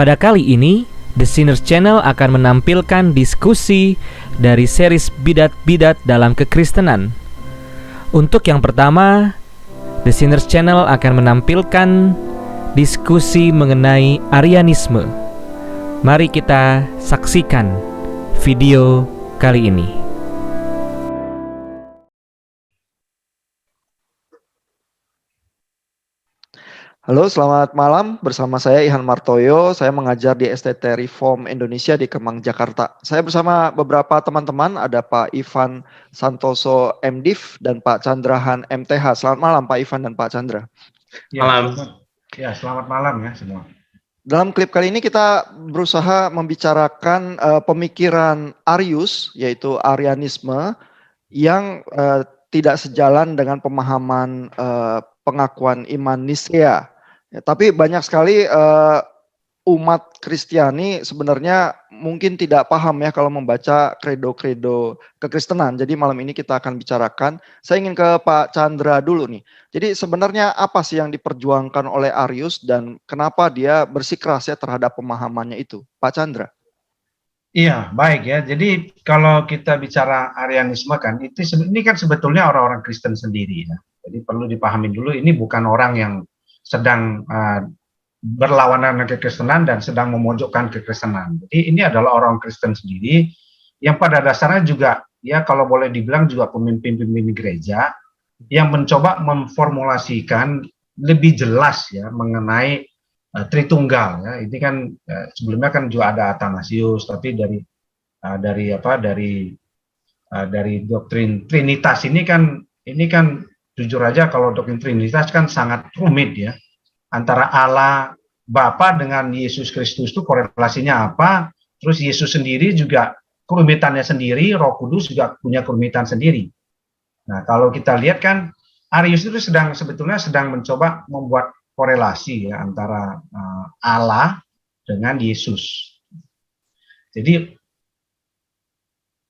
Pada kali ini, The Sinners Channel akan menampilkan diskusi dari series bidat-bidat dalam kekristenan. Untuk yang pertama, The Sinners Channel akan menampilkan diskusi mengenai Arianisme. Mari kita saksikan video kali ini. Halo, selamat malam. Bersama saya Ihan Martoyo. Saya mengajar di STT Reform Indonesia di Kemang, Jakarta. Saya bersama beberapa teman-teman, ada Pak Ivan Santoso MDiv dan Pak Chandrahan MTH. Selamat malam Pak Ivan dan Pak Chandra. Malam. Selamat malam ya semua. Dalam klip kali ini kita berusaha membicarakan pemikiran Arius, yaitu Arianisme, yang tidak sejalan dengan pemahaman pengakuan iman Nisea. Ya, tapi banyak sekali umat Kristiani sebenarnya mungkin tidak paham ya kalau membaca kredo-kredo kekristenan. Jadi malam ini kita akan bicarakan. Saya ingin ke Pak Chandra dulu nih. Jadi sebenarnya apa sih yang diperjuangkan oleh Arius dan kenapa dia bersikeras ya terhadap pemahamannya itu? Pak Chandra. Iya, baik ya. Jadi kalau kita bicara Arianisme kan, ini kan sebetulnya orang-orang Kristen sendiri ya. Jadi perlu dipahami dulu, ini bukan orang yang sedang berlawanan dengan kekristenan dan sedang memojokkan kekristenan. Jadi ini adalah orang Kristen sendiri yang pada dasarnya juga ya kalau boleh dibilang juga pemimpin-pemimpin gereja yang mencoba memformulasikan lebih jelas ya mengenai Tritunggal ya. Ini kan sebelumnya kan juga ada Athanasius, tapi dari doktrin Trinitas ini kan jujur aja kalau doktrin Trinitas kan sangat rumit ya. Antara Allah Bapa dengan Yesus Kristus itu korelasinya apa? Terus Yesus sendiri juga kerumitannya sendiri, Roh Kudus juga punya kerumitan sendiri. Nah, kalau kita lihat kan Arius itu sebetulnya sedang mencoba membuat korelasi ya antara Allah dengan Yesus. Jadi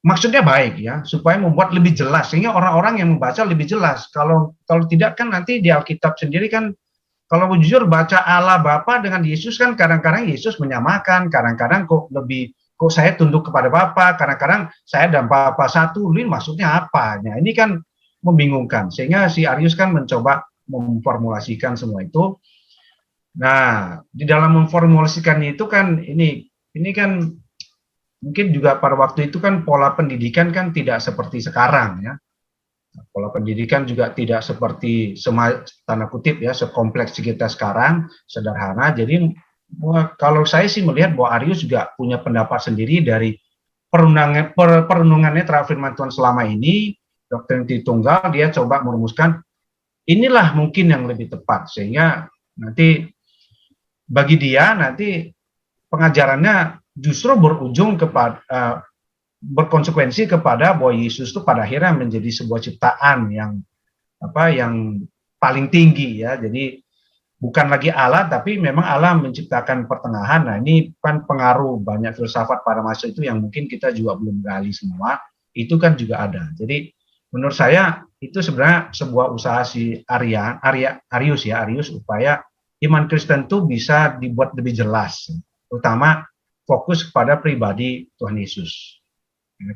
maksudnya baik ya, supaya membuat lebih jelas sehingga orang-orang yang membaca lebih jelas. Kalau tidak kan nanti di Alkitab sendiri kan kalau jujur baca Allah Bapa dengan Yesus kan kadang-kadang Yesus menyamakan, kadang-kadang kok saya tunduk kepada Bapa, kadang-kadang saya dan Bapa satu, ini maksudnya apa? Nah, ini kan membingungkan. Sehingga si Arius kan mencoba memformulasikan semua itu. Nah, di dalam memformulasikan itu kan ini kan mungkin juga pada waktu itu kan pola pendidikan kan tidak seperti sekarang ya. Pola pendidikan juga tidak seperti tanda kutip ya sekompleks kita sekarang, sederhana. Jadi kalau saya sih melihat bahwa Arius juga punya pendapat sendiri dari perenungannya terhadap firman Tuhan selama ini, doktrin Tritunggal, dia coba merumuskan inilah mungkin yang lebih tepat sehingga nanti bagi dia nanti pengajarannya justru berujung kepada berkonsekuensi kepada bahwa Yesus itu pada akhirnya menjadi sebuah ciptaan yang paling tinggi ya. Jadi bukan lagi Allah tapi memang Allah menciptakan pertengahan. Nah, ini kan pengaruh banyak filsafat pada masa itu yang mungkin kita juga belum gali semua. Itu kan juga ada. Jadi menurut saya itu sebenarnya sebuah usaha si Arius upaya iman Kristen itu bisa dibuat lebih jelas, terutama fokus kepada pribadi Tuhan Yesus.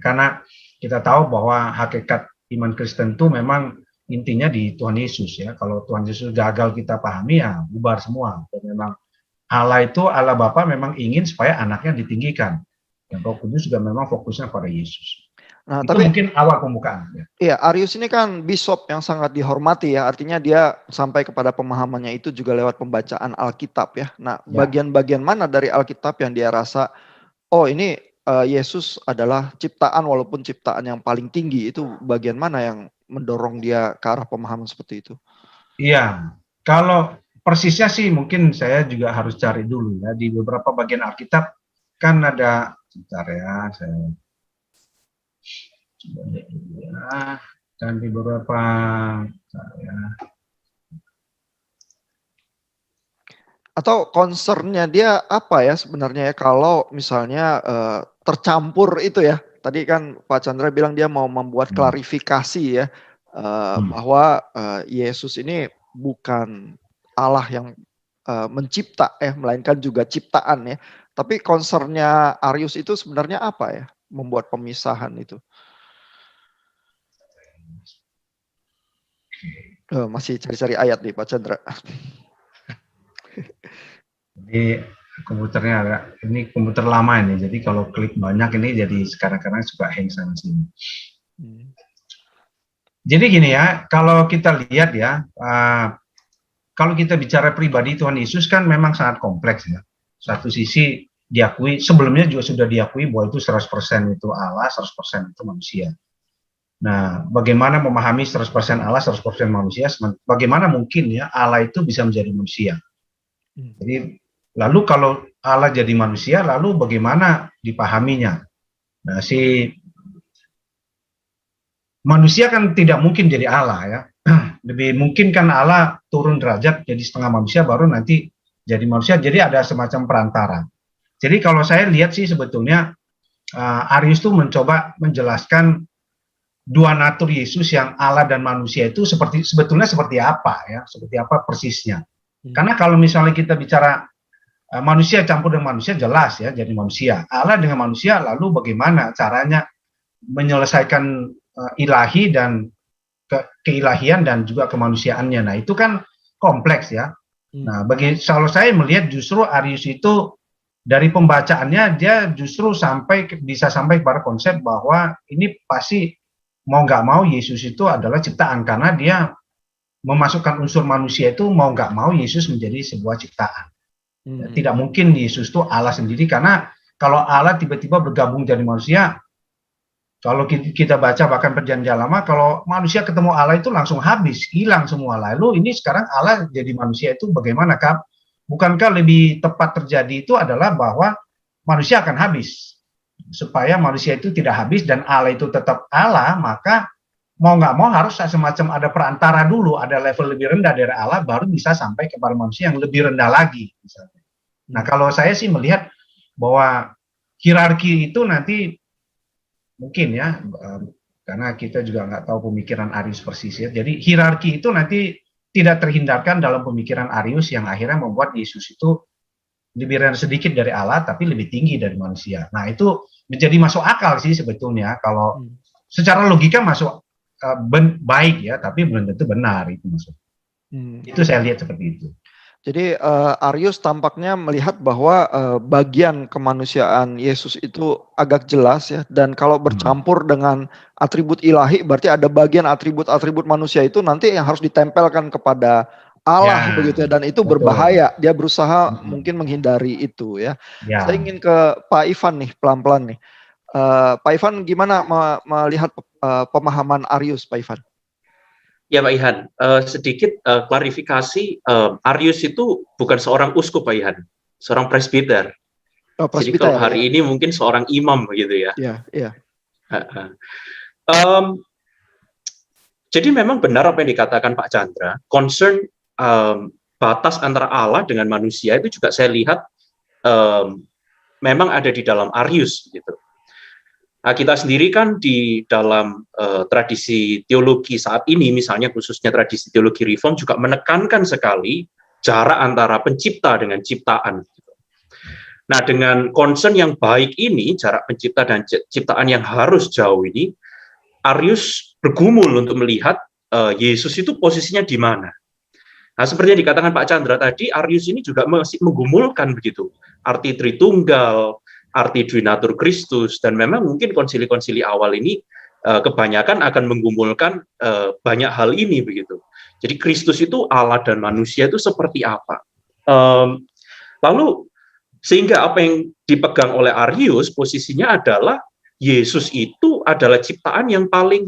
Karena kita tahu bahwa hakikat iman Kristen itu memang intinya di Tuhan Yesus ya. Kalau Tuhan Yesus gagal kita pahami ya bubar semua. Dan memang Allah itu Allah Bapa memang ingin supaya anaknya ditinggikan. Dan Roh Kudus juga memang fokusnya pada Yesus. Nah, itu tapi mungkin awal pembukaan. Ya. Iya, Arius ini kan bishop yang sangat dihormati ya. Artinya dia sampai kepada pemahamannya itu juga lewat pembacaan Alkitab ya. Nah, bagian-bagian mana dari Alkitab yang dia rasa, oh ini Yesus adalah ciptaan walaupun ciptaan yang paling tinggi, itu bagian mana yang mendorong dia ke arah pemahaman seperti itu? Iya, kalau persisnya sih mungkin saya juga harus cari dulu ya. Di beberapa bagian Alkitab kan ada, sebentar ya, saya coba lihat dulu ya. Dan di beberapa, ya. Atau concernnya dia apa ya sebenarnya ya kalau misalnya tercampur itu ya. Tadi kan Pak Chandra bilang dia mau membuat klarifikasi ya bahwa Yesus ini bukan Allah yang mencipta melainkan juga ciptaan ya. Tapi concernnya Arius itu sebenarnya apa ya? Membuat pemisahan itu. Masih cari-cari ayat nih Pak Chandra. Ini komputernya agak, ini komputer lama ini, jadi kalau klik banyak ini jadi sekarang-kadang suka hang sana sini. Jadi gini ya, kalau kita lihat ya, kalau kita bicara pribadi Tuhan Yesus kan memang sangat kompleks ya. Satu sisi diakui, sebelumnya juga sudah diakui bahwa itu 100% itu Allah, 100% itu manusia. Nah, bagaimana memahami 100% Allah, 100% manusia, bagaimana mungkin ya Allah itu bisa menjadi manusia. Jadi, lalu kalau Allah jadi manusia, lalu bagaimana dipahaminya? Nah, si manusia kan tidak mungkin jadi Allah ya. Lebih mungkin kan Allah turun derajat jadi setengah manusia baru nanti jadi manusia. Jadi ada semacam perantara. Jadi kalau saya lihat sih sebetulnya Arius tuh mencoba menjelaskan dua natur Yesus yang Allah dan manusia itu sebetulnya seperti apa ya, seperti apa persisnya. Karena kalau misalnya kita bicara manusia campur dengan manusia jelas ya jadi manusia. Allah dengan manusia lalu bagaimana caranya menyelesaikan ilahi dan keilahian dan juga kemanusiaannya. Nah, itu kan kompleks ya. Nah, kalau saya melihat justru Arius itu dari pembacaannya dia justru bisa sampai pada konsep bahwa ini pasti mau nggak mau Yesus itu adalah ciptaan karena dia memasukkan unsur manusia itu mau nggak mau Yesus menjadi sebuah ciptaan. Tidak mungkin Yesus itu Allah sendiri karena kalau Allah tiba-tiba bergabung jadi manusia, kalau kita baca bahkan perjanjian lama, kalau manusia ketemu Allah itu langsung habis, hilang semua. Lalu ini sekarang Allah jadi manusia itu bagaimana Kak? Bukankah lebih tepat terjadi itu adalah bahwa manusia akan habis? Supaya manusia itu tidak habis dan Allah itu tetap Allah, maka mau nggak mau harus semacam ada perantara dulu, ada level lebih rendah dari Allah, baru bisa sampai kepada manusia yang lebih rendah lagi. Misalnya. Nah kalau saya sih melihat bahwa hierarki itu nanti mungkin ya, karena kita juga nggak tahu pemikiran Arius persis ya, jadi hierarki itu nanti tidak terhindarkan dalam pemikiran Arius yang akhirnya membuat Yesus itu lebih rendah sedikit dari Allah, tapi lebih tinggi dari manusia. Nah itu menjadi masuk akal sih sebetulnya, kalau secara logika masuk baik ya, tapi belum tentu benar itu maksud. Itu saya lihat seperti itu. Jadi Arius tampaknya melihat bahwa bagian kemanusiaan Yesus itu agak jelas ya, dan kalau bercampur dengan atribut ilahi berarti ada bagian atribut-atribut manusia itu nanti yang harus ditempelkan kepada Allah begitu ya, dan itu berbahaya. Dia berusaha mungkin menghindari itu ya. Saya ingin ke Pak Ivan nih pelan-pelan nih. Pak Ivan gimana melihat pemahaman Arius, Pak Ivan? Ya Pak Ihan, sedikit klarifikasi, Arius itu bukan seorang uskup Pak Ihan, seorang presbiter. Jadi kalau hari ini mungkin seorang imam begitu ya. Iya. Jadi memang benar apa yang dikatakan Pak Chandra, concern batas antara Allah dengan manusia itu juga saya lihat memang ada di dalam Arius gitu. Nah, kita sendiri kan di dalam tradisi teologi saat ini, misalnya khususnya tradisi teologi reform juga menekankan sekali jarak antara pencipta dengan ciptaan. Nah, dengan concern yang baik ini, jarak pencipta dan ciptaan yang harus jauh ini, Arius bergumul untuk melihat Yesus itu posisinya di mana. Nah, seperti yang dikatakan Pak Chandra tadi, Arius ini juga masih menggumulkan begitu, arti Tritunggal, arti Duinatur Kristus, dan memang mungkin konsili-konsili awal ini kebanyakan akan menggumulkan banyak hal ini begitu. Jadi Kristus itu Allah dan manusia itu seperti apa? Lalu sehingga apa yang dipegang oleh Arius posisinya adalah Yesus itu adalah ciptaan yang paling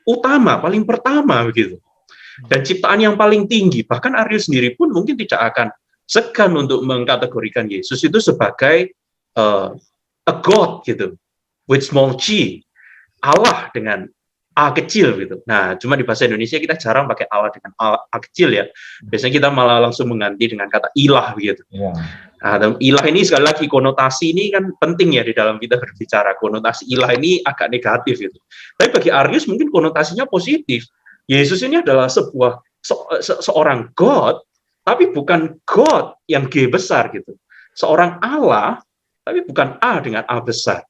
utama, paling pertama begitu. Dan ciptaan yang paling tinggi. Bahkan Arius sendiri pun mungkin tidak akan segan untuk mengkategorikan Yesus itu sebagai a God gitu, with small g, Allah dengan A kecil gitu. Nah, cuma di bahasa Indonesia kita jarang pakai Allah dengan A kecil ya. Biasanya kita malah langsung mengganti dengan kata ilah begitu. Nah, ilah ini sekali lagi konotasi ini kan penting ya di dalam kita berbicara. Konotasi ilah ini agak negatif gitu. Tapi bagi Arius mungkin konotasinya positif. Yesus ini adalah seorang God tapi bukan God yang G besar gitu. Seorang Allah, tapi bukan A dengan A besar.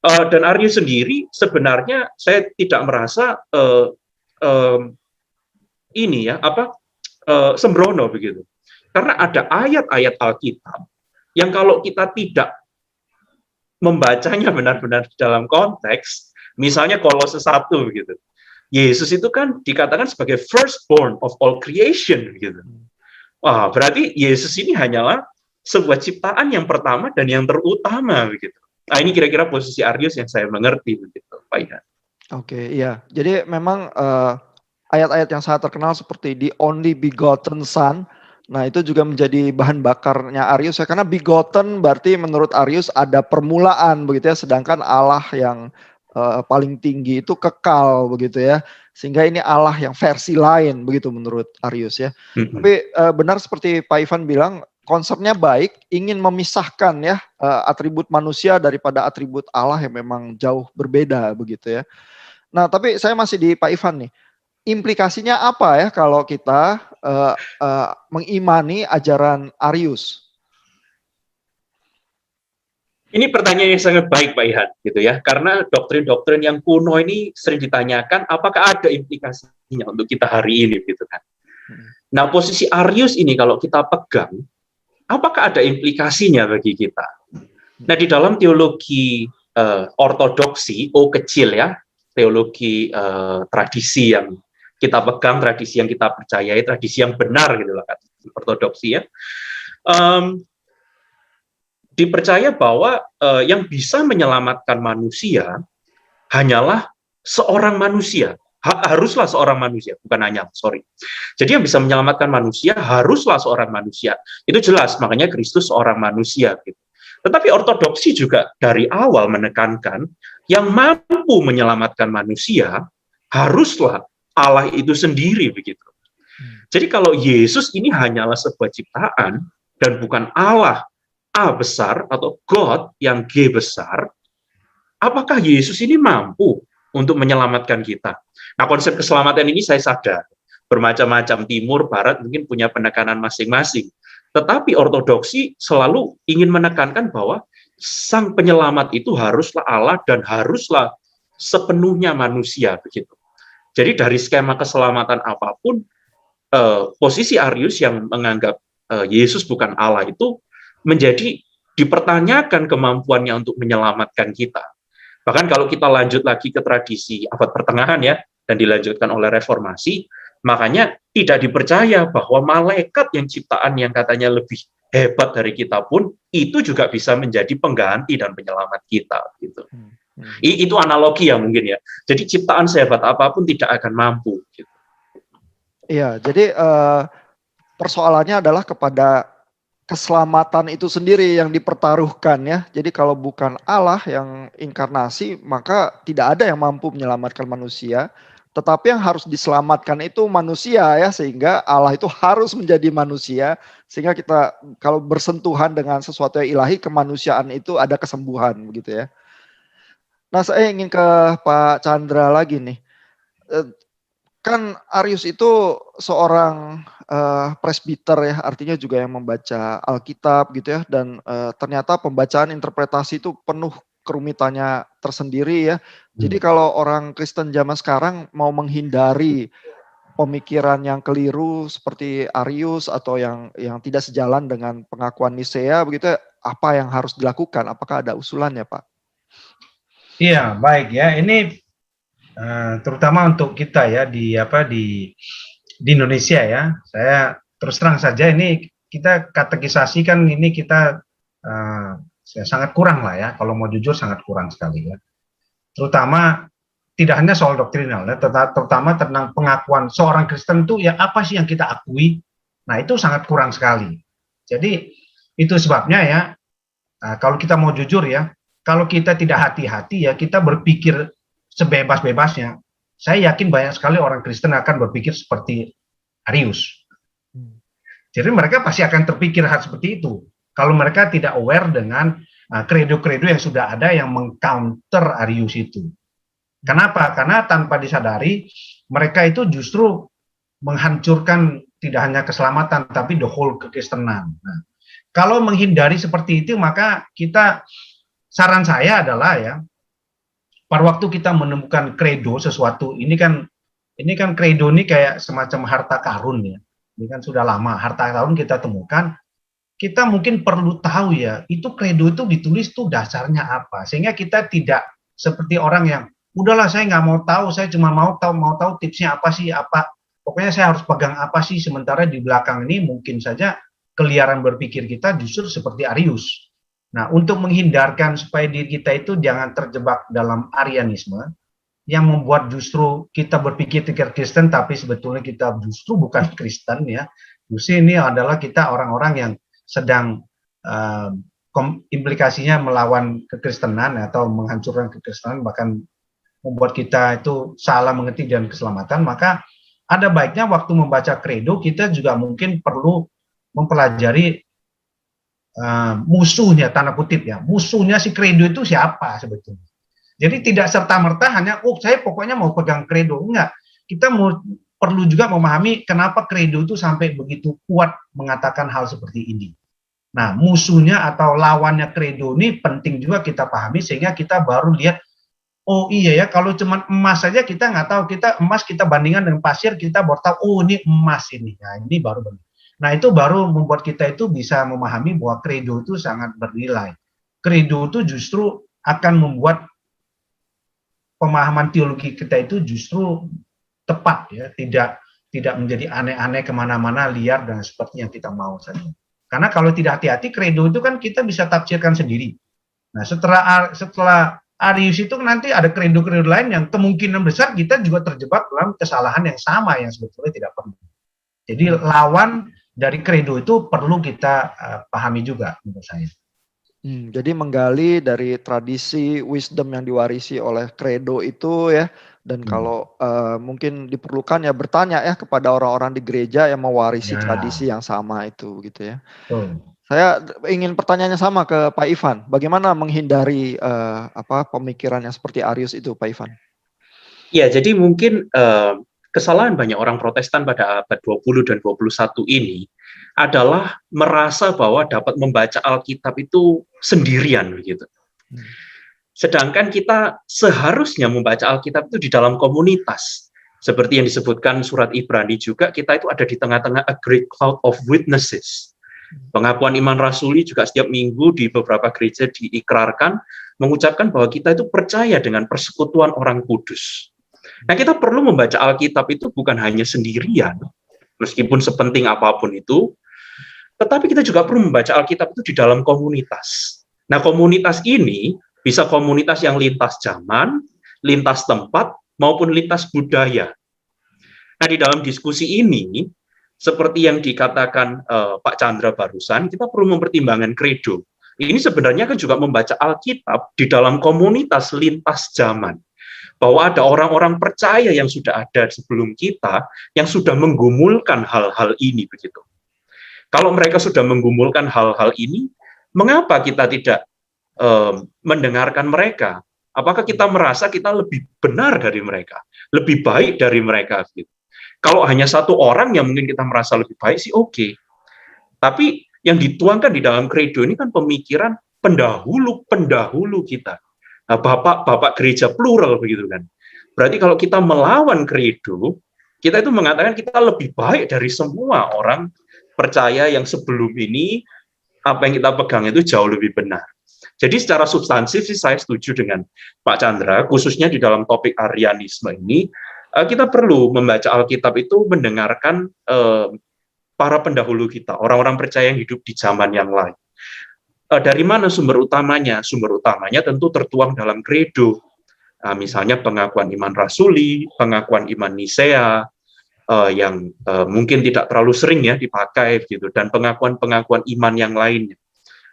Dan Arius sendiri sebenarnya saya tidak merasa ini ya sembrono begitu. Karena ada ayat-ayat Alkitab yang kalau kita tidak membacanya benar-benar dalam konteks, misalnya Kolose 1 begitu. Yesus itu kan dikatakan sebagai firstborn of all creation gitu. Wah, berarti Yesus ini hanyalah sebuah ciptaan yang pertama dan yang terutama begitu. Nah, ini kira-kira posisi Arius yang saya mengerti begitu, Pak Ihan. Oke, iya. Jadi memang ayat-ayat yang sangat terkenal seperti the only begotten son. Nah, itu juga menjadi bahan bakarnya Arius ya, karena begotten berarti menurut Arius ada permulaan begitu ya, sedangkan Allah yang paling tinggi itu kekal begitu ya. Sehingga ini Allah yang versi lain begitu menurut Arius ya. Tapi benar seperti Pak Ivan bilang, konsepnya baik, ingin memisahkan ya atribut manusia daripada atribut Allah yang memang jauh berbeda begitu ya. Nah, tapi saya masih di Pak Ivan nih. Implikasinya apa ya kalau kita mengimani ajaran Arius? Ini pertanyaan yang sangat baik, Pak Ihan, gitu ya. Karena doktrin-doktrin yang kuno ini sering ditanyakan, apakah ada implikasinya untuk kita hari ini, gitu kan? Nah, posisi Arius ini kalau kita pegang, apakah ada implikasinya bagi kita? Nah, di dalam teologi ortodoksi, O kecil ya, teologi tradisi yang kita pegang, tradisi yang kita percayai, tradisi yang benar gitu lah, ortodoksi ya. Dipercaya bahwa yang bisa menyelamatkan manusia hanyalah seorang manusia. Haruslah seorang manusia, bukan hanya, sorry. Jadi yang bisa menyelamatkan manusia haruslah seorang manusia. Itu jelas, makanya Kristus seorang manusia. Gitu. Tetapi ortodoksi juga dari awal menekankan yang mampu menyelamatkan manusia haruslah Allah itu sendiri begitu. Jadi kalau Yesus ini hanyalah sebuah ciptaan dan bukan Allah A besar atau God yang G besar, apakah Yesus ini mampu untuk menyelamatkan kita? Nah, konsep keselamatan ini saya sadar bermacam-macam, timur, barat mungkin punya penekanan masing-masing. Tetapi ortodoksi selalu ingin menekankan bahwa sang penyelamat itu haruslah Allah dan haruslah sepenuhnya manusia begitu. Jadi dari skema keselamatan apapun, posisi Arius yang menganggap Yesus bukan Allah itu menjadi dipertanyakan kemampuannya untuk menyelamatkan kita. Bahkan kalau kita lanjut lagi ke tradisi abad pertengahan ya, dan dilanjutkan oleh reformasi, makanya tidak dipercaya bahwa malaikat yang ciptaan yang katanya lebih hebat dari kita pun, itu juga bisa menjadi pengganti dan penyelamat kita. Gitu. Itu analogi ya mungkin ya. Jadi ciptaan sehebat apapun tidak akan mampu. Gitu. Iya, jadi persoalannya adalah kepada keselamatan itu sendiri yang dipertaruhkan ya. Jadi kalau bukan Allah yang inkarnasi, maka tidak ada yang mampu menyelamatkan manusia. Tetapi yang harus diselamatkan itu manusia ya, sehingga Allah itu harus menjadi manusia, sehingga kita kalau bersentuhan dengan sesuatu yang ilahi, kemanusiaan itu ada kesembuhan begitu ya. Nah, saya ingin ke Pak Chandra lagi nih. Kan Arius itu seorang presbiter ya, artinya juga yang membaca Alkitab gitu ya, dan ternyata pembacaan interpretasi itu penuh kerumitannya tersendiri ya. Jadi kalau orang Kristen zaman sekarang mau menghindari pemikiran yang keliru seperti Arius atau yang tidak sejalan dengan pengakuan Nisea begitu, apa yang harus dilakukan? Apakah ada usulannya, Pak? Iya, baik ya. Ini terutama untuk kita ya di Indonesia ya. Saya terus terang saja ini kita katekisasi kan ini kita sangat kurang lah ya. Kalau mau jujur sangat kurang sekali ya. Terutama tidak hanya soal doktrinal ya, terutama tentang pengakuan seorang Kristen itu ya apa sih yang kita akui. Nah, itu sangat kurang sekali. Jadi itu sebabnya ya kalau kita mau jujur ya, kalau kita tidak hati-hati ya, kita berpikir sebebas-bebasnya, saya yakin banyak sekali orang Kristen akan berpikir seperti Arius. Jadi mereka pasti akan terpikir hal seperti itu. Kalau mereka tidak aware dengan kredo-kredo yang sudah ada yang meng-counter Arius itu. Kenapa? Karena tanpa disadari, mereka itu justru menghancurkan tidak hanya keselamatan, tapi the whole kekristenan. Nah, kalau menghindari seperti itu, maka saran saya adalah ya, pada waktu kita menemukan kredo sesuatu, ini kan kredo ini kayak semacam harta karun ya. Ini kan sudah lama harta karun kita temukan. Kita mungkin perlu tahu ya, itu kredo itu ditulis tuh dasarnya apa, sehingga kita tidak seperti orang yang udahlah saya nggak mau tahu, saya cuma mau tahu tipsnya apa sih, pokoknya saya harus pegang apa sih, sementara di belakang ini mungkin saja keliaran berpikir kita justru seperti Arius. Nah, untuk menghindarkan supaya diri kita itu jangan terjebak dalam Arianisme yang membuat justru kita berpikir Kristen tapi sebetulnya kita justru bukan Kristen ya. Justru ini adalah kita orang-orang yang sedang implikasinya melawan kekristenan atau menghancurkan kekristenan, bahkan membuat kita itu salah mengerti dan keselamatan. Maka ada baiknya waktu membaca kredo kita juga mungkin perlu mempelajari musuhnya, tanda kutip ya, musuhnya si kredo itu siapa sebetulnya. Jadi tidak serta-merta hanya saya pokoknya mau pegang kredo, enggak. Kita perlu juga memahami kenapa kredo itu sampai begitu kuat mengatakan hal seperti ini. Nah, musuhnya atau lawannya kredo ini penting juga kita pahami, sehingga kita baru lihat, oh iya ya, kalau cuma emas saja kita nggak tahu, emas kita bandingkan dengan pasir, kita baru tahu, oh ini emas ini. Nah, ini baru benar. Nah, itu baru membuat kita itu bisa memahami bahwa kredo itu sangat bernilai. Kredo itu justru akan membuat pemahaman teologi kita itu justru tepat ya, tidak menjadi aneh-aneh kemana-mana, liar dan seperti yang kita mau saja. Karena kalau tidak hati-hati, kredo itu kan kita bisa tafsirkan sendiri. Nah, setelah Arius itu nanti ada kredo-kredo lain yang kemungkinan besar kita juga terjebak dalam kesalahan yang sama yang sebetulnya tidak perlu. Jadi lawan dari kredo itu perlu kita pahami juga menurut saya. Jadi menggali dari tradisi wisdom yang diwarisi oleh kredo itu ya, dan kalau mungkin diperlukan ya bertanya ya kepada orang-orang di gereja yang mewarisi tradisi yang sama itu gitu ya. Saya ingin pertanyaannya sama ke Pak Ivan, bagaimana menghindari pemikiran yang seperti Arius itu, Pak Ivan? Ya, jadi mungkin kesalahan banyak orang Protestan pada abad 20 dan 21 ini adalah merasa bahwa dapat membaca Alkitab itu sendirian begitu. Sedangkan kita seharusnya membaca Alkitab itu di dalam komunitas. Seperti yang disebutkan surat Ibrani juga, kita itu ada di tengah-tengah a great cloud of witnesses. Pengakuan iman rasuli juga setiap minggu di beberapa gereja diikrarkan, mengucapkan bahwa kita itu percaya dengan persekutuan orang kudus. Nah, kita perlu membaca Alkitab itu bukan hanya sendirian, meskipun sepenting apapun itu, tetapi kita juga perlu membaca Alkitab itu di dalam komunitas. Nah, komunitas ini bisa komunitas yang lintas zaman, lintas tempat, maupun lintas budaya. Nah, di dalam diskusi ini, seperti yang dikatakan Pak Chandra barusan, kita perlu mempertimbangkan kredo. Ini sebenarnya kan juga membaca Alkitab di dalam komunitas lintas zaman. Bahwa ada orang-orang percaya yang sudah ada sebelum kita, yang sudah menggumulkan hal-hal ini begitu. Kalau mereka sudah menggumulkan hal-hal ini, mengapa kita tidak mendengarkan mereka? Apakah kita merasa kita lebih benar dari mereka, lebih baik dari mereka? Gitu. Kalau hanya satu orang yang mungkin kita merasa lebih baik sih oke. Tapi yang dituangkan di dalam kredo ini kan pemikiran pendahulu kita. Nah, bapak gereja plural begitu kan. Berarti kalau kita melawan kredo, kita itu mengatakan kita lebih baik dari semua orang percaya yang sebelum ini, apa yang kita pegang itu jauh lebih benar. Jadi secara substansif sih saya setuju dengan Pak Chandra, khususnya di dalam topik Arianisme ini, kita perlu membaca Alkitab itu mendengarkan para pendahulu kita, orang-orang percaya yang hidup di zaman yang lain. Dari mana sumber utamanya? Sumber utamanya tentu tertuang dalam kredo. Misalnya pengakuan iman rasuli, pengakuan iman Nisea, yang mungkin tidak terlalu sering ya dipakai gitu, dan pengakuan-pengakuan iman yang lainnya.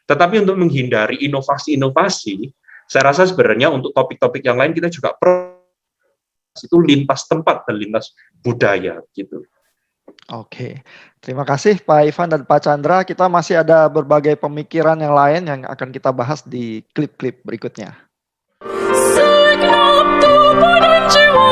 Tetapi untuk menghindari inovasi-inovasi, saya rasa sebenarnya untuk topik-topik yang lain kita juga perlu itu lintas tempat dan lintas budaya gitu. Oke, terima kasih Pak Ivan dan Pak Chandra. Kita masih ada berbagai pemikiran yang lain yang akan kita bahas di klip-klip berikutnya. Segera Tuhan jiwa.